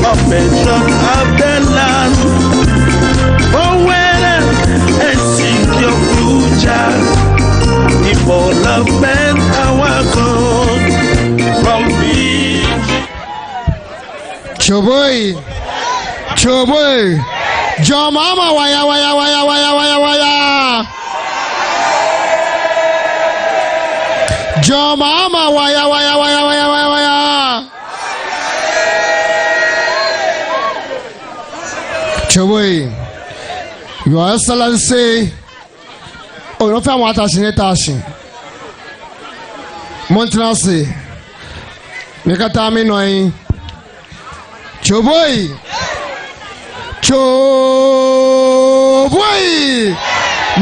operation of the land. For well and secure future, development our God from being. Choboy, Domeabra waya. Domeabra waya. Choboy, Your Excellency. Oh, no family attaching. Montanasi. Nekatami noi. Choboy.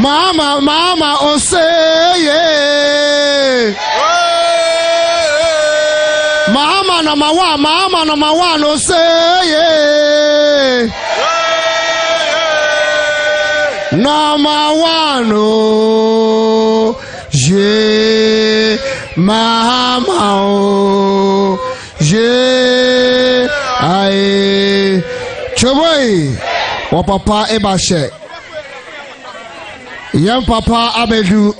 Mama, oh say yeah. Mama number one, oh say yeah. Number one, oh yeah. Mahama, oh yeah. Aye. Choboy, wa papa ebashe. Young Papa Abedu.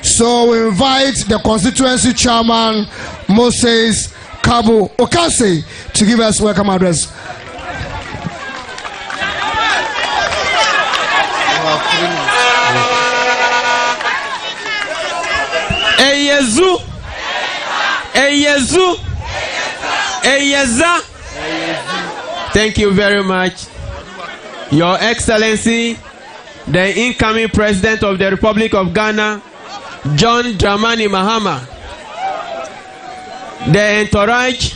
So we invite the constituency chairman Moses Kabo Okase to give us welcome address. Eyeza. Thank you very much, Your Excellency, the incoming President of the Republic of Ghana, John Dramani Mahama, the entourage,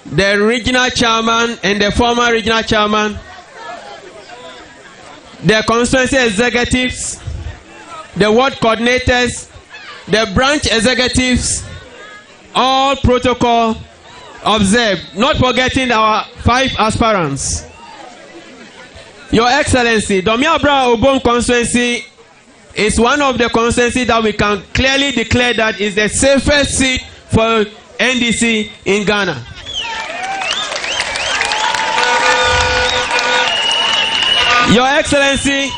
the regional chairman and the former regional chairman, the constituency executives, the ward coordinators, the branch executives, all protocol observed, not forgetting our 5 aspirants. Your Excellency, Domeabra Obom constituency is one of the constituencies that we can clearly declare that is the safest seat for NDC in Ghana. Your Excellency,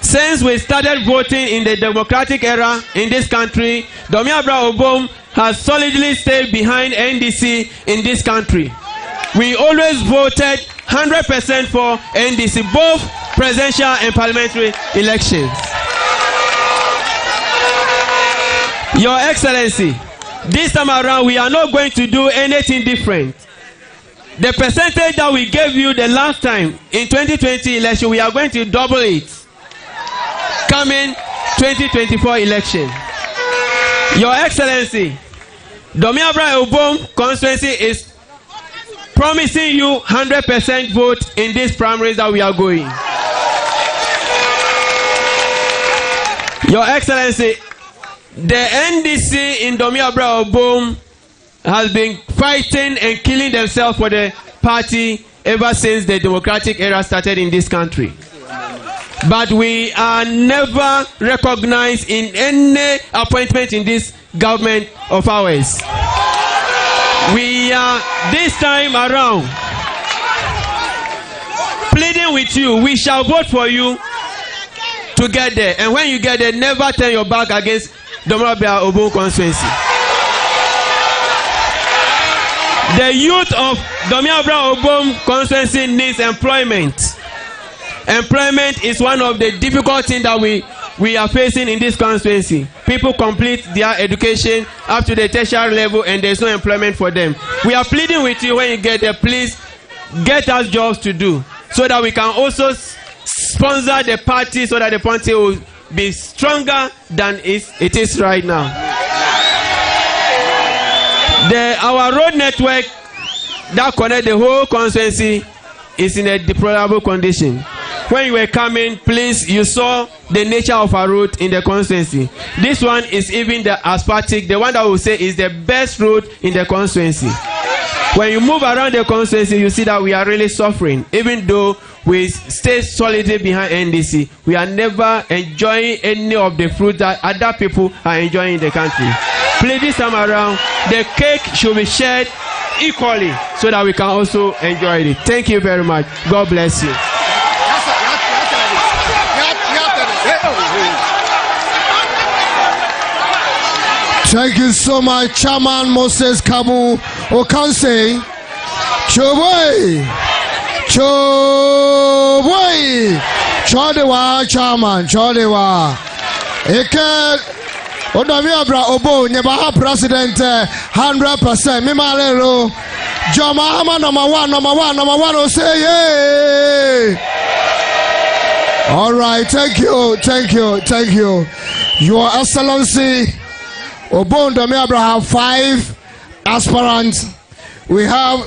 since we started voting in the democratic era in this country, Domeabra Obom has solidly stayed behind NDC in this country. We always voted 100% for NDC, both presidential and parliamentary elections. Your Excellency, this time around we are not going to do anything different. The percentage that we gave you the last time in 2020 election, we are going to double it coming 2024 election. Your Excellency, Domeabra Obom constituency is promising you 100% vote in this primaries that we are going. Your Excellency, the NDC in Domeabra Obom has been fighting and killing themselves for the party ever since the democratic era started in this country. But we are never recognized in any appointment in this government of ours. We are this time around pleading with you. We shall vote for you to get there. And when you get there, never turn your back against Domeabra Obom constituency. The youth of Domeabra Obom constituency needs employment. Employment is one of the difficult things that we are facing in this constituency. People complete their education up to the tertiary level and there's no employment for them. We are pleading with you, when you get there, please get us jobs to do so that we can also sponsor the party so that the party will be stronger than it is right now. Our road network that connects the whole constituency is in a deplorable condition. When you were coming, please, you saw the nature of our road in the constituency. This one is even the asphaltic, the one that we say is the best road in the constituency. When you move around the constituency, you see that we are really suffering. Even though we stay solidly behind NDC, we are never enjoying any of the fruit that other people are enjoying in the country. Please, this time around, the cake should be shared equally so that we can also enjoy it. Thank you very much. God bless you. Thank you so much, Chairman Moses Kabu Okanse. Choboy, Chodewa, Chairman, Chodewa. Eke Domeabra Obom, Nyebaha President, 100%. Mimalelo, John Mahama, number one, oh say yay. All right, thank you. Your Excellency, Obom Domeabra have 5 aspirants. We have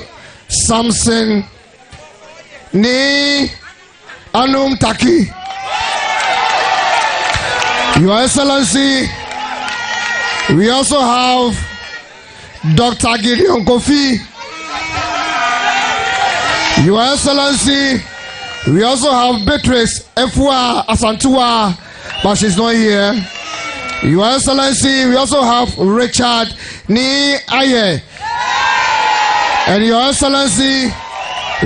Samson Ni Anum Taki. Your Excellency, we also have Dr. Gideon Kofi. Your Excellency, we also have Beatrice Efua Asantua, but she's not here. Your Excellency, we also have Richard Ni Aye. And Your Excellency,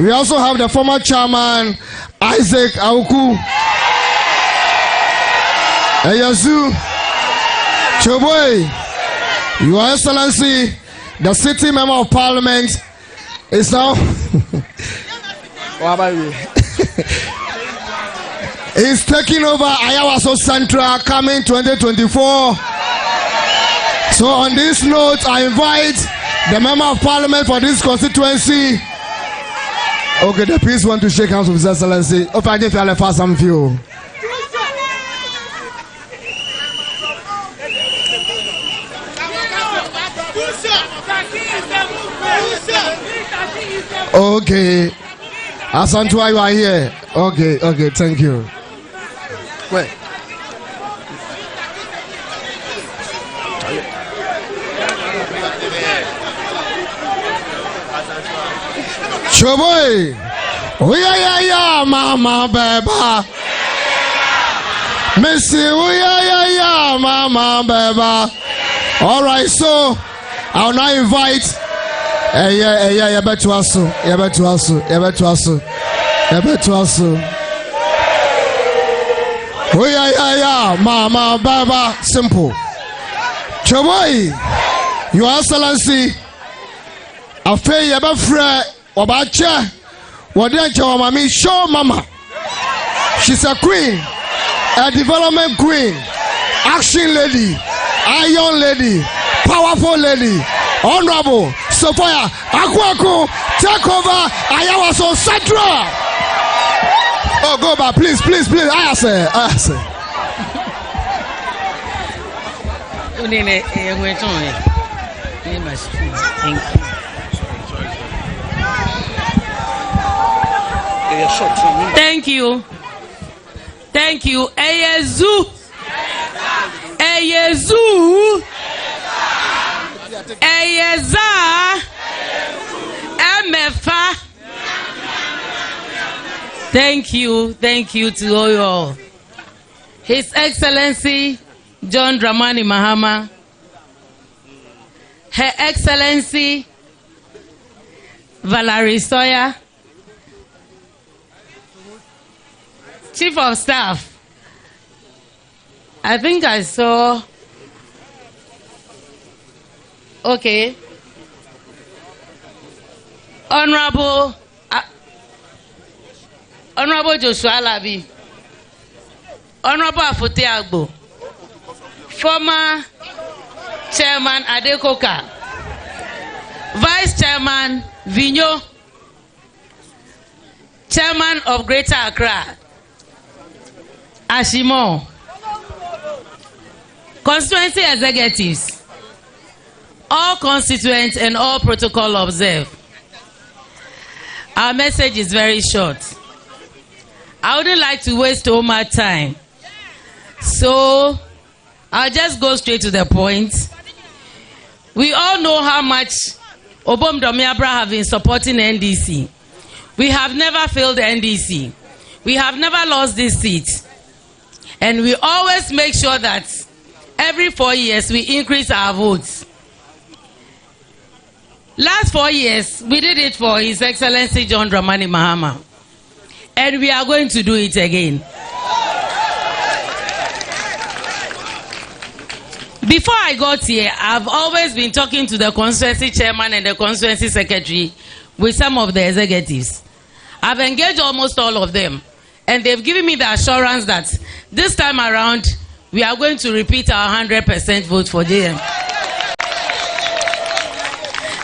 we also have the former chairman, Isaac Auku. Eyazu Choboy, Your Excellency, the city member of parliament is now is taking over Ayawaso Central coming 2024. So on this note, I invite the member of parliament for this constituency. Okay, the priest want to shake hands with His Excellency. If I did feel fast some few. Okay. Asantua, you are here. Okay, thank you. Wait. Choboy. Oya mama beba. Missy oya mama beba. All right, so I'll now invite yeah, better to us. Oh yeah, mama, baba, simple. Choboy, Your Excellency, I feel you ever free, Obacha, what did your mommy show mama? She's a queen, a development queen, action lady, iron lady, powerful lady, honorable. Sophia Akwaku, take over Ayawaso Central. Oh, go back, please. I say. Thank you. Eyezu. Eyeza Emefa. Thank you to all. His Excellency John Dramani Mahama, Her Excellency Valerie Sawyer, Chief of Staff. I think I saw. Okay. Honorable Joshua Labi, Honorable Afote Agbo, former Chairman Adekoka, Vice Chairman Vigno, Chairman of Greater Accra, Ashimo, Constituency Executives, all constituents and all protocol observed. Our message is very short. I wouldn't like to waste all my time. So I'll just go straight to the point. We all know how much Obom Domeabra have been supporting NDC. We have never failed the NDC. We have never lost this seat. And we always make sure that every 4 years we increase our votes. Last 4 years, we did it for His Excellency John Dramani Mahama. And we are going to do it again. Before I got here, I've always been talking to the constituency chairman and the constituency secretary with some of the executives. I've engaged almost all of them. And they've given me the assurance that this time around, we are going to repeat our 100% vote for JM.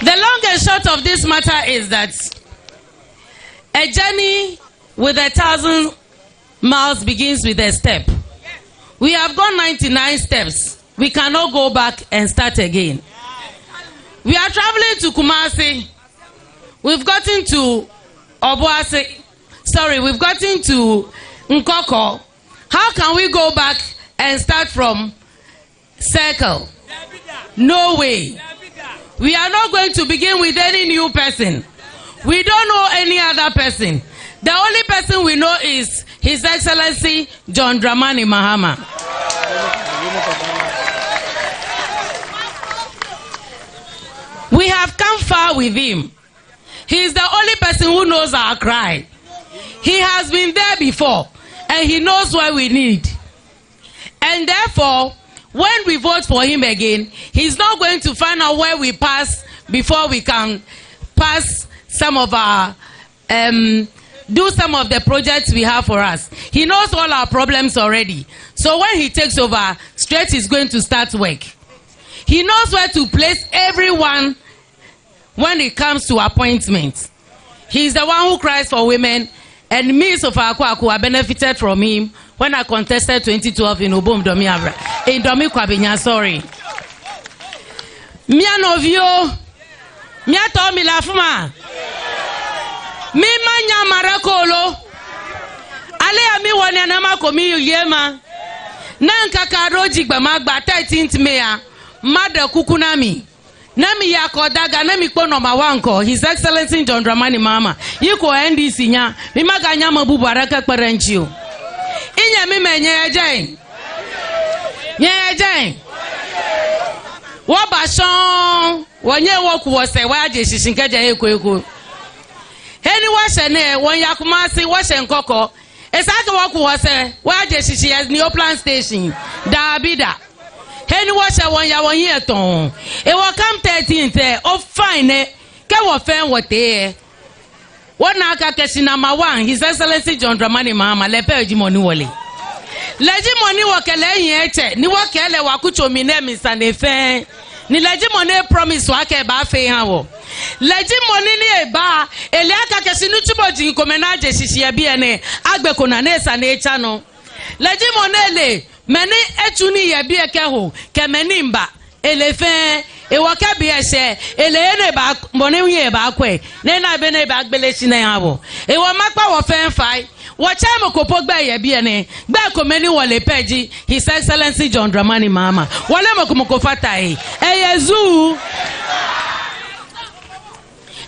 The long and short of this matter is that a journey with 1,000 miles begins with a step. We have gone 99 steps. We cannot go back and start again. We are traveling to Kumasi. We've gotten to Obuasi. Sorry, we've gotten to Nkoko. How can we go back and start from Circle? No way. We are not going to begin with any new person. We don't know any other person. The only person we know is His Excellency John Dramani Mahama. We have come far with him. He is the only person who knows our cry. He has been there before, and he knows what we need. And therefore, when we vote for him again, he's not going to find out where we pass before we can pass some of our, do some of the projects we have for us. He knows all our problems already. So when he takes over, straight he's going to start work. He knows where to place everyone when it comes to appointments. He's the one who cries for women, and me, Sofa Akwaku, I benefited from him when I contested 2012 in Obom, Domeabra. In Domeabra, sorry. Mia novio, mia to mi lafuma. Mi manya marakolo. Ale ami woni anama komi yema. Nanka karoji gba magba 13th May. Mada kukunami. Nami ya kodaga nami ko number 1 ko His Excellency John Dramani Mahama. Yiko NDC nya. Mi maganya mabu baraka kparanchio. Inya mi menye ejen. Nye ejen. Wo bashon, wonye woku wose waje shishinkeje eko. Heni washene won yakumasi washe nkoko. Esake woku wose waje shishi as new plan station. Dabida. Heni washe won ya won yeton. E wo come 13th of fine ke wo fen wote. Wona aka kesi number 1 His Excellency John Dramani Mahama lepe ojimoni wole. Leji money wakele yin eche ni wakele wakucho mi ne mi sanefe ni leji money promise wake ba fe han wo leji money ni eba ele aka kesi nu tubo jin komenaje sisi bi ene agbeko na na esa na echa no leji money le meni etu ni ye bi eke ho ke meni mba ele fe e wake bi ese ele ene ba money yin ba kwe ne na be ne ba gbele si na yan wo e wo mapa wo fe fai Wachamo kopogba ye biene gba komeni wole peji His Excellency John Dramani Mahama wale mokomokofata eyezu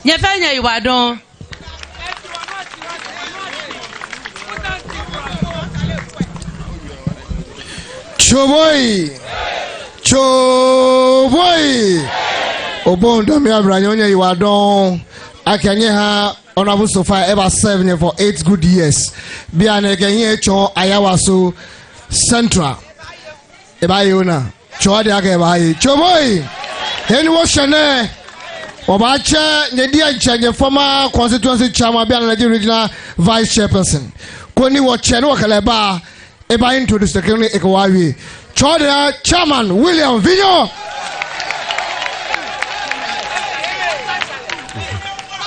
nyefanya Ibadan Choboy Obom Domeabra nyonya Ibadan akanye ha Honorable Sofa ever serving for 8 good years. Biane kenye cho ayawaso central. Ebayona. Cho de aka ebayi. Choboy. Heni wo shene. Obache nyedi nche former constituency chairman Biane Nigeria regional vice chairperson. Koni wo chene wo kaleba ebayi into the secretary ekwawi. Cho de chairman William Vinyo.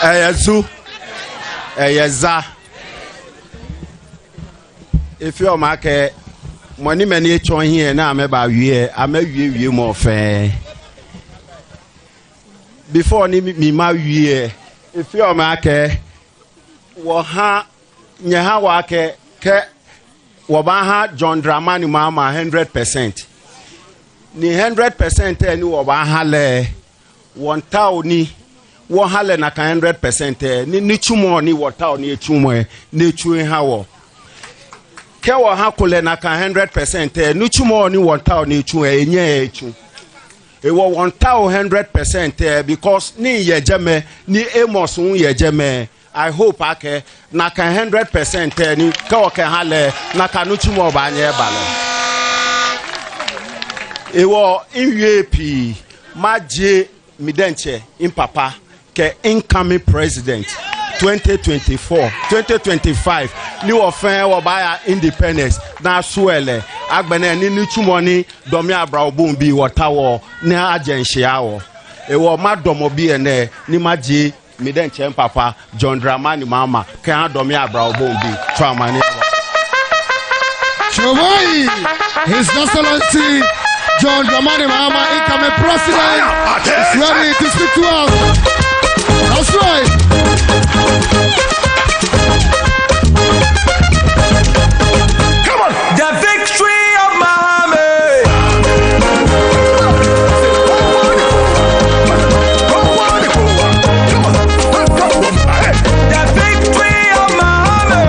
Eyezu Eyeza. If you make money many chon here now, I'm a more fair. Before me my year, if you make waha nyahawake ke wabaha John Dramani Mahama 100%. Ni 100% any wabaha le 1,000 wo hale na ka 100% ni chumo ni wota ni chumo ni chuwe hawo ke wo ha kole na ka 100% ni chumo ni wota ni chuwe enye echu It was 100% because ni yejeme ni Amos yejeme. I hope ake na kan 100% ni ka o kan hale na kanuchi mo ba nye bale. It was in maje midenche in papa ke incoming president 2024-2025 ni ofen wo ba independence na suele agbene ni nitumoni Domeabra Obom bi wotawo ni agency awo e wo madomo bi ene ni maje midenche papa John Dramani Mahama ke Domeabra Obom bi to amani Showai His Excellency John Dramani Mahama, incoming president, is ready to speak to us. That's right. Come on. The victory of Mahama. The victory of Mahama.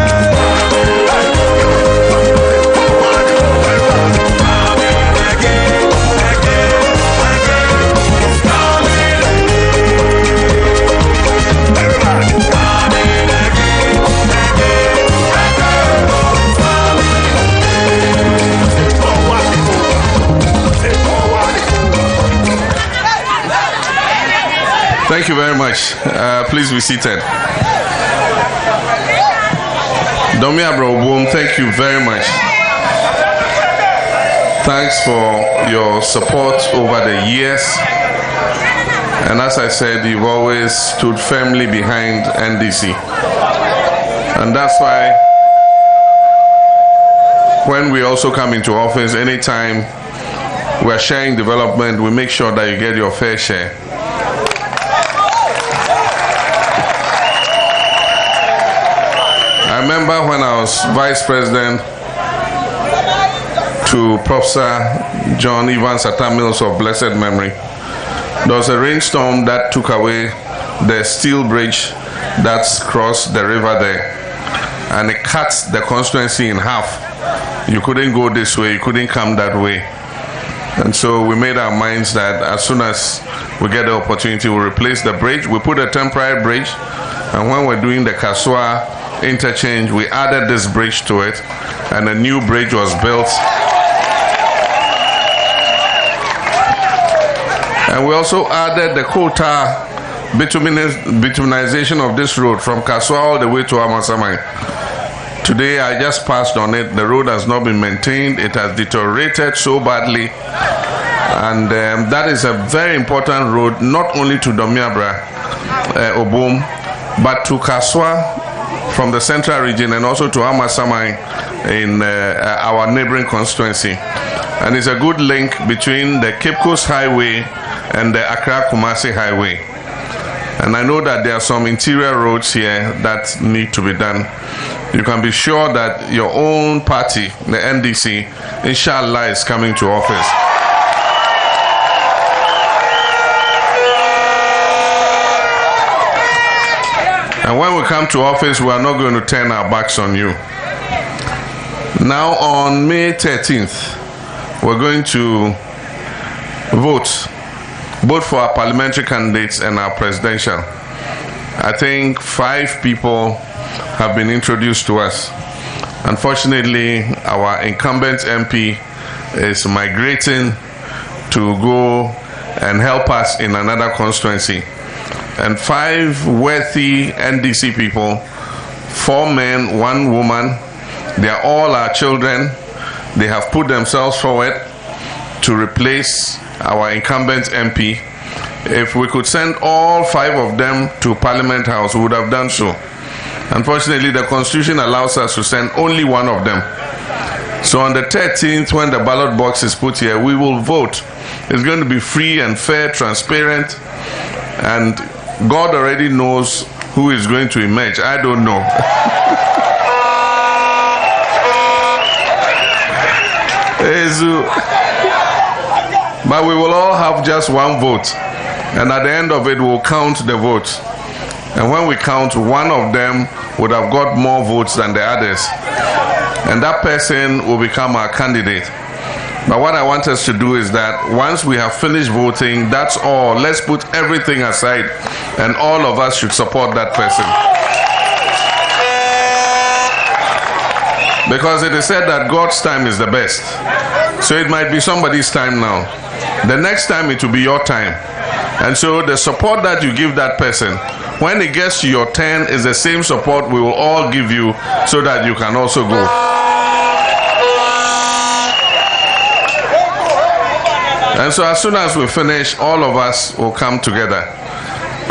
Thank you very much. Please be seated. Domeabra Obom, thank you very much. Thanks for your support over the years. And as I said, you've always stood firmly behind NDC. And that's why when we also come into office, anytime we're sharing development, we make sure that you get your fair share. I remember when I was vice president to Professor John Evans Mills of blessed memory. There was a rainstorm that took away the steel bridge that's crossed the river there, and it cut the constituency in half. You couldn't go this way, you couldn't come that way. And so we made our minds that as soon as we get the opportunity, we'll replace the bridge. We put a temporary bridge, and when we're doing the Kaswa interchange, we added this bridge to it, and a new bridge was built. And we also added the quota bituminization of this road from Kaswa all the way to Amasamai. Today I just passed on it. The road has not been maintained. It has deteriorated so badly, and that is a very important road, not only to Domeabra Obom, but to Kaswa from the central region, and also to Amasamai in our neighboring constituency. And it's a good link between the Cape Coast Highway and the Accra-Kumasi Highway. And I know that there are some interior roads here that need to be done. You can be sure that your own party, the NDC, inshallah, is coming to office. And when we come to office, we are not going to turn our backs on you. Now, on May 13th, we're going to vote both for our parliamentary candidates and our presidential. I think 5 people have been introduced to us. Unfortunately, our incumbent MP is migrating to go and help us in another constituency. And 5 worthy NDC people, 4 men, 1 woman, they are all our children. They have put themselves forward to replace our incumbent MP. If we could send all 5 of them to Parliament House, we would have done so. Unfortunately, the Constitution allows us to send only 1 of them. So on the 13th, when the ballot box is put here, we will vote. It's going to be free and fair, transparent, and God already knows who is going to emerge. I don't know. But we will all have just 1 vote. And at the end of it, we'll count the votes. And when we count, 1 of them would have got more votes than the others. And that person will become our candidate. But what I want us to do is that once we have finished voting, that's all. Let's put everything aside and all of us should support that person. Because it is said that God's time is the best. So it might be somebody's time now. The next time it will be your time. And so the support that you give that person, when it gets to your turn, is the same support we will all give you so that you can also go. And so as soon as we finish, all of us will come together.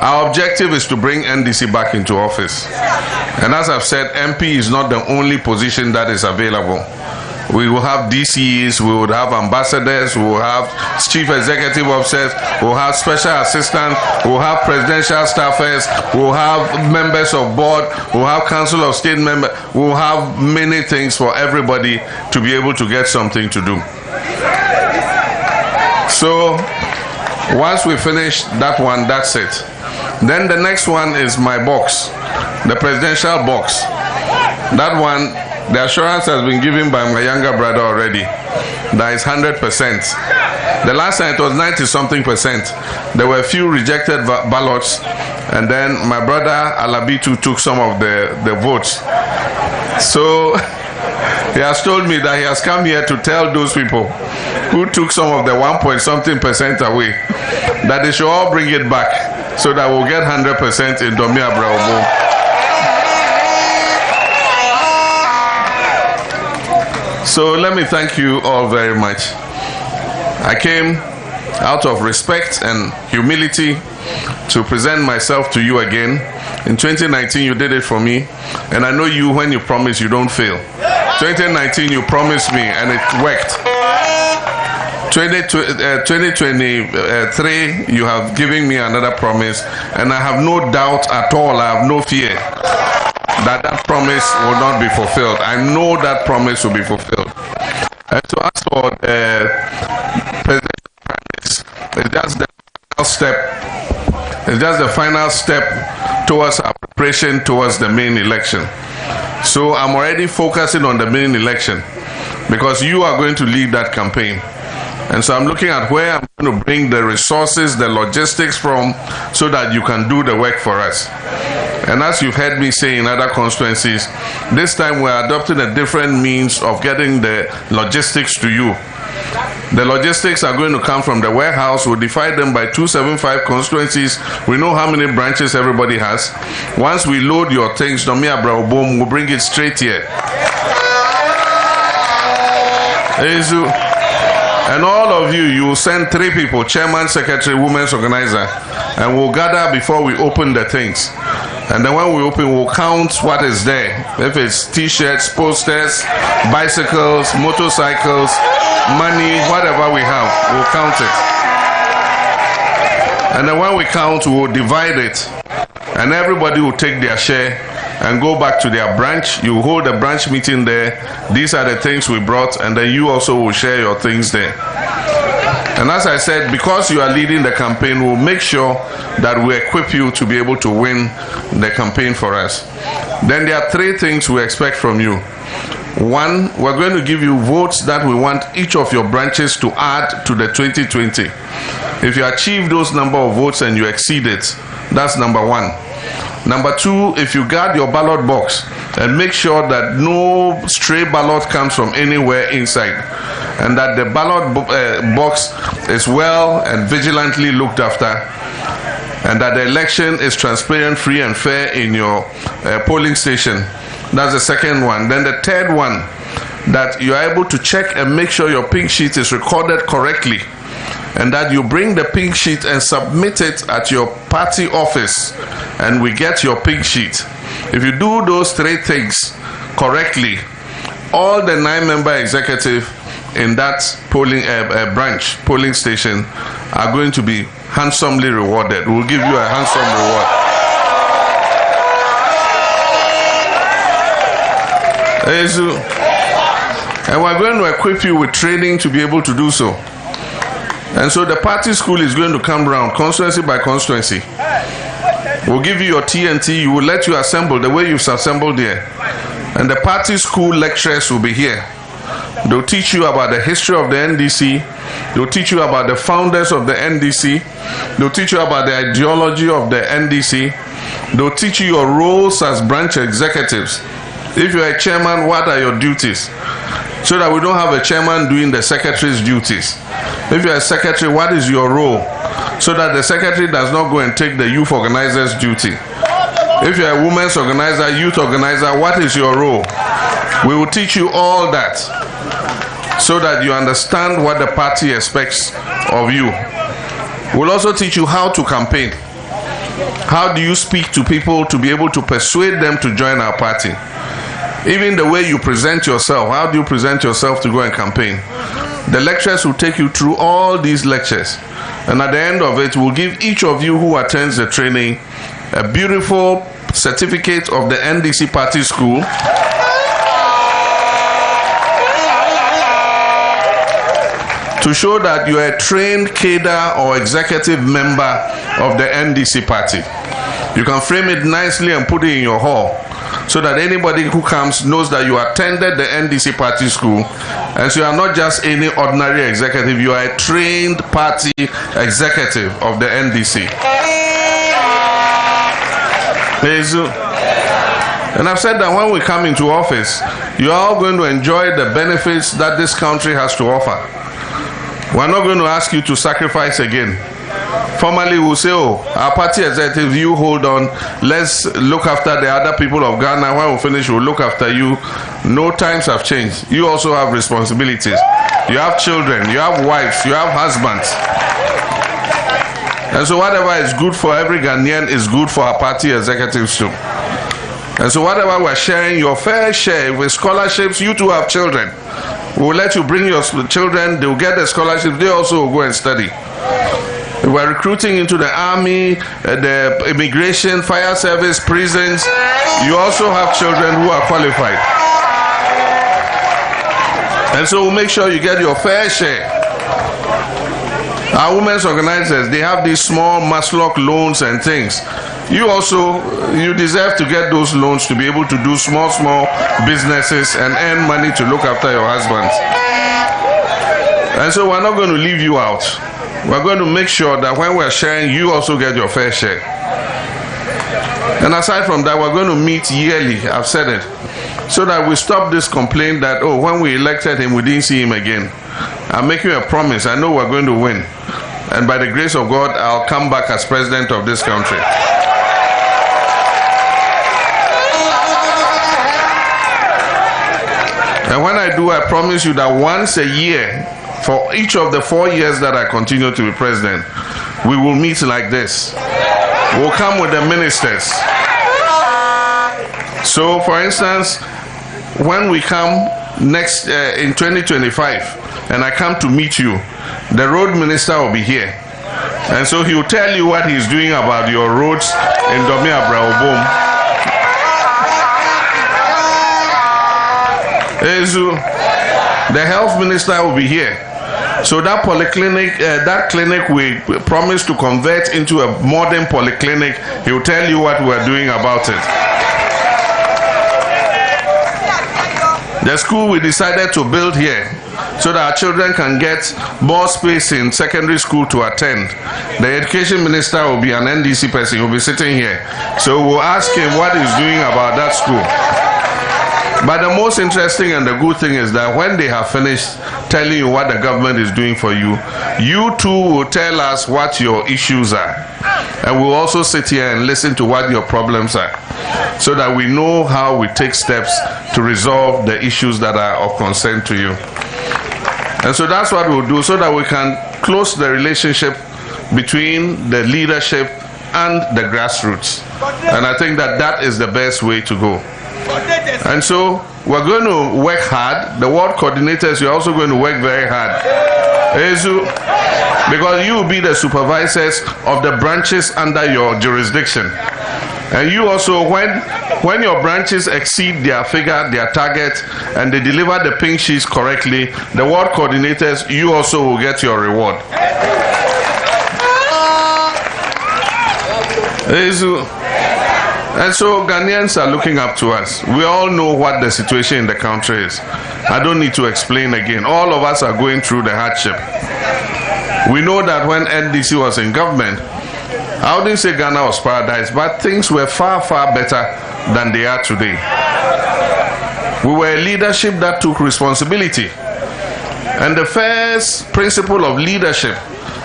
Our objective is to bring NDC back into office. And as I've said, MP is not the only position that is available. We will have DCEs, we will have ambassadors, we will have chief executive officers, we will have special assistants, we will have presidential staffers, we will have members of board, we will have council of state members, we will have many things for everybody to be able to get something to do. So once we finish that one, that's it. Then the next one is my box, the presidential box. That one, the assurance has been given by my younger brother already. That is 100%. The last time it was 90-something%. There were a few rejected ballots, and then my brother Alabitu took some of the votes. So he has told me that he has come here to tell those people who took some of the 1-point-something% away that they should all bring it back so that we'll get 100% in Domeabra Obom. So let me thank you all very much. I came out of respect and humility to present myself to you again. In 2019, you did it for me, and I know you, when you promise, you don't fail. 2019, you promised me, and it worked. 2023, you have given me another promise, and I have no doubt at all, I have no fear that promise will not be fulfilled. I know that promise will be fulfilled. And so as for the presidential promise, it's just the final step. It's just the final step towards our preparation towards the main election. So I'm already focusing on the main election because you are going to lead that campaign. And so I'm looking at where I'm going to bring the resources, the logistics from, so that you can do the work for us. And as you've heard me say in other constituencies, this time we're adopting a different means of getting the logistics to you. The logistics are going to come from the warehouse. We'll divide them by 275 constituencies. We know how many branches everybody has. Once we load your things, Domeabra Obom will bring it straight here. And all of you, you will send 3 people, chairman, secretary, women's organizer, and we'll gather before we open the things. And then when we open, we'll count what is there. If it's t-shirts, posters, bicycles, motorcycles, money, whatever we have, we'll count it. And then when we count, we'll divide it. And everybody will take their share and go back to their branch. You hold a branch meeting there. These are the things we brought, and then you also will share your things there. And as I said, because you are leading the campaign, we'll make sure that we equip you to be able to win the campaign for us. Then there are 3 things we expect from you. 1, we're going to give you votes that we want each of your branches to add to the 2020. If you achieve those number of votes and you exceed it, that's number 1. Number 2, if you guard your ballot box and make sure that no stray ballot comes from anywhere inside, and that the ballot box is well and vigilantly looked after, and that the election is transparent, free and fair in your polling station. That's the second one. Then the third one, that you are able to check and make sure your pink sheet is recorded correctly, and that you bring the pink sheet and submit it at your party office, and we get your pink sheet. If you do those 3 things correctly, all the 9-member executive in that polling polling station are going to be handsomely rewarded. We'll give you a handsome reward. And we're going to equip you with training to be able to do so. And so the party school is going to come round constituency by constituency. We'll give you your TNT. We will let you assemble the way you've assembled here. And the party school lecturers will be here. They'll teach you about the history of the NDC. They'll teach you about the founders of the NDC. They'll teach you about the ideology of the NDC. They'll teach you your roles as branch executives. If you're a chairman, what are your duties? So that we don't have a chairman doing the secretary's duties. If you're a secretary, what is your role? So that the secretary does not go and take the youth organizer's duty. If you're a women's organizer, youth organizer, what is your role? We will teach you all that so that you understand what the party expects of you. We'll also teach you how to campaign. How do you speak to people to be able to persuade them to join our party? Even the way you present yourself, how do you present yourself to go and campaign? The lecturers will take you through all these lectures. And at the end of it, we'll give each of you who attends the training a beautiful certificate of the NDC Party School. To show that you are a trained cadre or executive member of the NDC party. You can frame it nicely and put it in your hall so that anybody who comes knows that you attended the NDC party school, and so you are not just any ordinary executive, you are a trained party executive of the NDC. And I've said that when we come into office, you are all going to enjoy the benefits that this country has to offer. We're not going to ask you to sacrifice again. Formally, we'll say, oh, our party executive, you hold on, let's look after the other people of Ghana. When we finish, we'll look after you. No, times have changed. You also have responsibilities. You have children, you have wives, you have husbands. And so whatever is good for every Ghanaian is good for our party executives too. And so whatever we're sharing, your fair share with scholarships, you too have children. We'll let you bring your children, they'll get the scholarships, they also will go and study. We're recruiting into the army, the immigration, fire service, prisons. You also have children who are qualified. And so we'll make sure you get your fair share. Our women's organizers, they have these small Maslow loans and things. You also, you deserve to get those loans to be able to do small businesses and earn money to look after your husbands. And so we're not going to leave you out. We're going to make sure that when we're sharing, you also get your fair share. And aside from that, we're going to meet yearly, I've said it, so that we stop this complaint that, oh, when we elected him, we didn't see him again. I'm making a promise. I know we're going to win. And by the grace of God, I'll come back as president of this country. And when I do, I promise you that once a year, for each of the 4 years that I continue to be president, we will meet like this. We'll come with the ministers. So, for instance, when we come next in 2025, and I come to meet you, the road minister will be here. And so he will tell you what he's doing about your roads in Domeabra Obom. The health minister will be here. So that polyclinic, that clinic we promised to convert into a modern polyclinic, he will tell you what we're doing about it. The school we decided to build here so that our children can get more space in secondary school to attend. The education minister will be an NDC person, he will be sitting here. So we'll ask him what he's doing about that school. But the most interesting and the good thing is that when they have finished telling you what the government is doing for you, you too will tell us what your issues are. And we'll also sit here and listen to what your problems are, so that we know how we take steps to resolve the issues that are of concern to you. And so that's what we'll do, so that we can close the relationship between the leadership and the grassroots. And I think that that is the best way to go. And so we're going to work hard. The ward coordinators, you're also going to work very hard. Because you will be the supervisors of the branches under your jurisdiction. And you also, when your branches exceed their figure, their target, and they deliver the pink sheets correctly, the ward coordinators, you also will get your reward. And so Ghanaians are looking up to us. We all know what the situation in the country is. I don't need to explain again. All of us are going through the hardship. We know that when NDC was in government, I wouldn't say Ghana was paradise, but things were far, far better than they are today. We were a leadership that took responsibility. And the first principle of leadership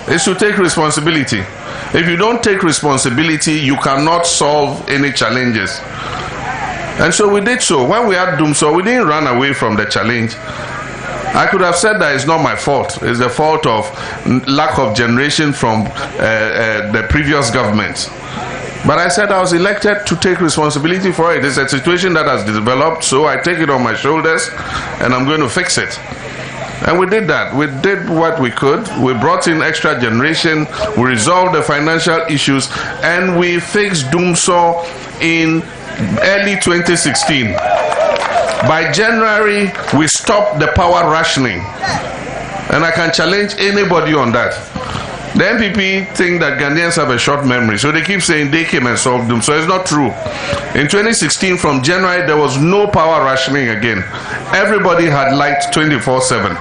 is to take responsibility. If you don't take responsibility, you cannot solve any challenges. And so we did so. When we had Dumso, we didn't run away from the challenge. I could have said that it's not my fault. It's the fault of lack of generation from the previous government. But I said I was elected to take responsibility for it. It's a situation that has developed, so I take it on my shoulders and I'm going to fix it. And we did that. We did what we could. We brought in extra generation. We resolved the financial issues, and we fixed Dumso in early 2016. By January, we stopped the power rationing. And I can challenge anybody on that. The MPP think that Ghanaians have a short memory, so they keep saying they came and solved them. So it's not true. In 2016, from January, there was no power rationing again. Everybody had light 24/7.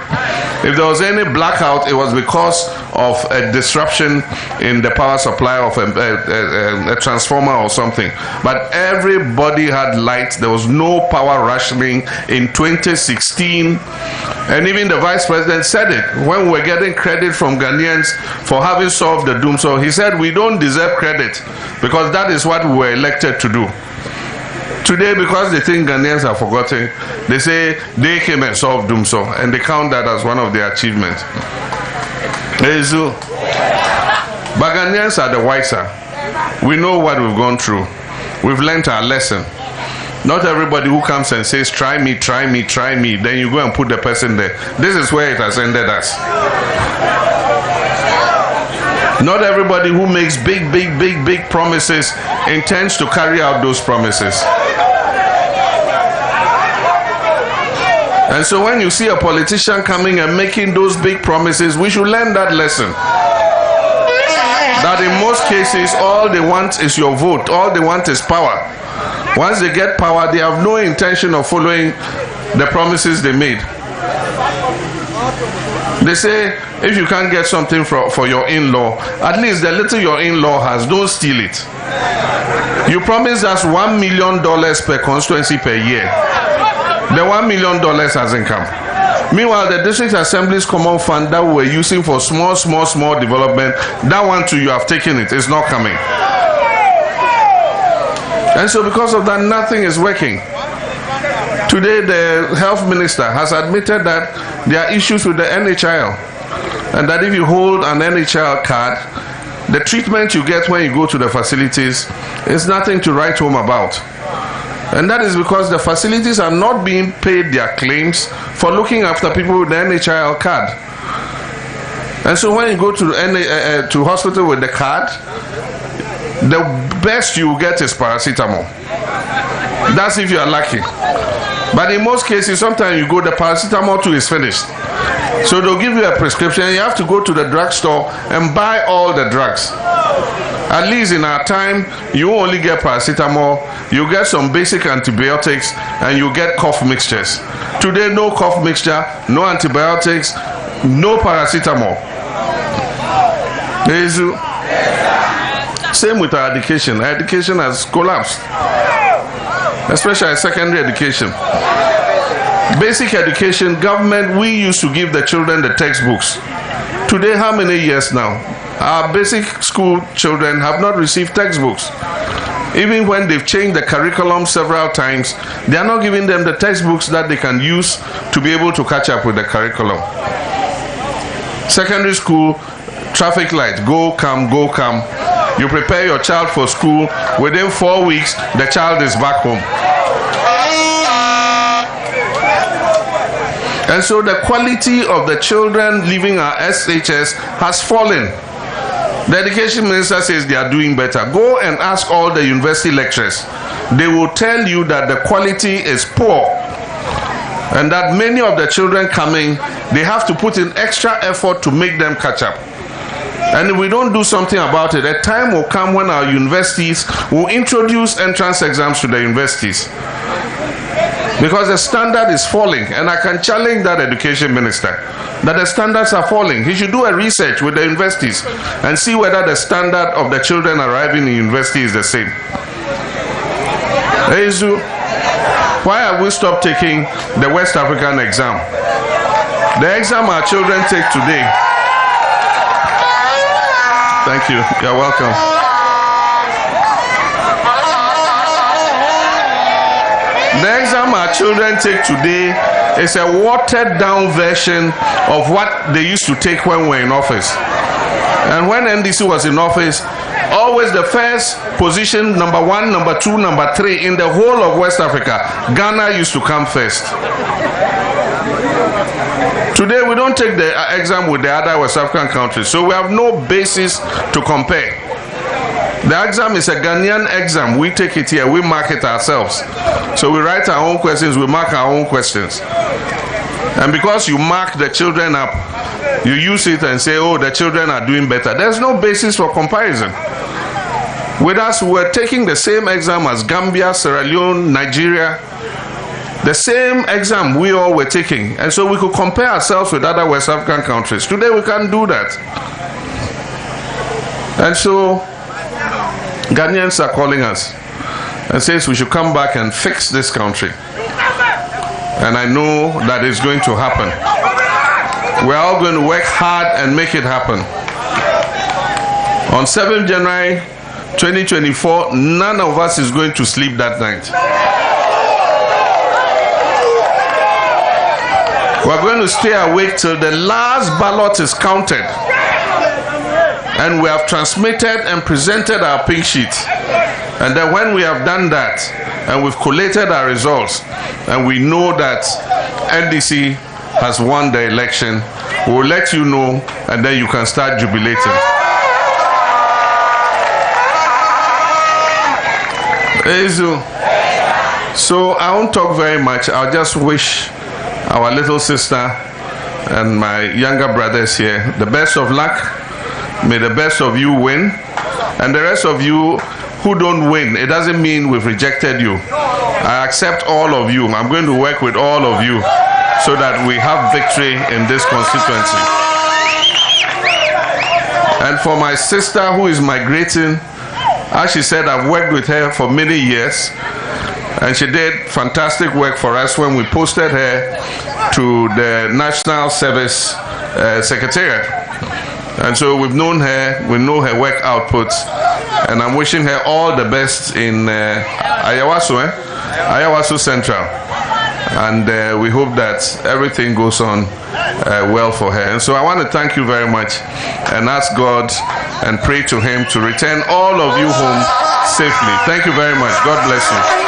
If there was any blackout, it was because of a disruption in the power supply of a transformer or something. But everybody had light. There was no power rationing in 2016. And even the vice president said it when we were getting credit from Ghanaians for having solved the Dumso. He said we don't deserve credit because that is what we were elected to do. Today, because they think Ghanaians are forgotten, they say they came and solved Dumso, and they count that as one of their achievements. But Ghanaians are the wiser. We know what we've gone through. We've learned our lesson. Not everybody who comes and says, try me, try me, try me, then you go and put the person there. This is where it has ended us. Not everybody who makes big promises intends to carry out those promises. And so when you see a politician coming and making those big promises, we should learn that lesson. That in most cases, all they want is your vote. All they want is power. Once they get power, they have no intention of following the promises they made. They say, if you can't get something for your in-law, at least the little your in-law has, don't steal it. You promised us $1 million per constituency per year. The $1 million hasn't come. Meanwhile, the district assembly's common fund that we were using for small development, that one too, you have taken it. It's not coming. And so because of that, nothing is working. Today, the health minister has admitted that there are issues with the NHIL. And that if you hold an NHIL card, the treatment you get when you go to the facilities is nothing to write home about. And that is because the facilities are not being paid their claims for looking after people with the NHIL card. And so when you go to hospital with the card, the best you get is paracetamol. That's if you are lucky. But in most cases, sometimes you go, the paracetamol too is finished. So they'll give you a prescription and you have to go to the drugstore and buy all the drugs. At least in our time, you only get paracetamol, you get some basic antibiotics, and you get cough mixtures. Today, no cough mixture, no antibiotics, no paracetamol. Same with our education. Our education has collapsed, especially secondary education. Basic education, government, we used to give the children the textbooks. Today, how many years now? Our basic school children have not received textbooks. Even when they've changed the curriculum several times, they are not giving them the textbooks that they can use to be able to catch up with the curriculum. Secondary school, traffic light, go, come, go, come. You prepare your child for school, within 4 weeks, the child is back home. And so the quality of the children leaving our SHS has fallen. The education minister says they are doing better. Go and ask all the university lecturers. They will tell you that the quality is poor. And that many of the children coming, they have to put in extra effort to make them catch up. And if we don't do something about it, a time will come when our universities will introduce entrance exams to the universities. Because the standard is falling, and I can challenge that education minister that the standards are falling. He should do a research with the universities and see whether the standard of the children arriving in university is the same. Ezu, why have we stopped taking the West African exam? The exam our children take today. Thank you. You're welcome. The exam our children take today is a watered down version of what they used to take when we were in office. And when NDC was in office, always the first position, number 1, number 2, number 3 in the whole of West Africa, Ghana used to come first. Today we don't take the exam with the other West African countries, so we have no basis to compare. The exam is a Ghanaian exam. We take it here, we mark it ourselves. So we write our own questions, we mark our own questions. And because you mark the children up, you use it and say, oh, the children are doing better. There's no basis for comparison. With us, we're taking the same exam as Gambia, Sierra Leone, Nigeria. The same exam we all were taking. And so we could compare ourselves with other West African countries. Today we can't do that. And so Ghanaians are calling us and says we should come back and fix this country. And I know that it's going to happen. We're all going to work hard and make it happen. On 7th January 2024, none of us is going to sleep that night. We're going to stay awake till the last ballot is counted. And we have transmitted and presented our pink sheet. And then when we have done that, and we've collated our results, and we know that NDC has won the election, we'll let you know, and then you can start jubilating. So I won't talk very much. I'll just wish our little sister and my younger brothers here the best of luck. May the best of you win. And the rest of you who don't win, it doesn't mean we've rejected you. I accept all of you. I'm going to work with all of you so that we have victory in this constituency. And for my sister who is migrating, as she said, I've worked with her for many years. And she did fantastic work for us when we posted her to the National Service Secretariat. And so we've known her, we know her work output, and I'm wishing her all the best in Ayawaso Central. And we hope that everything goes on well for her. And so I want to thank you very much and ask God and pray to Him to return all of you home safely. Thank you very much. God bless you.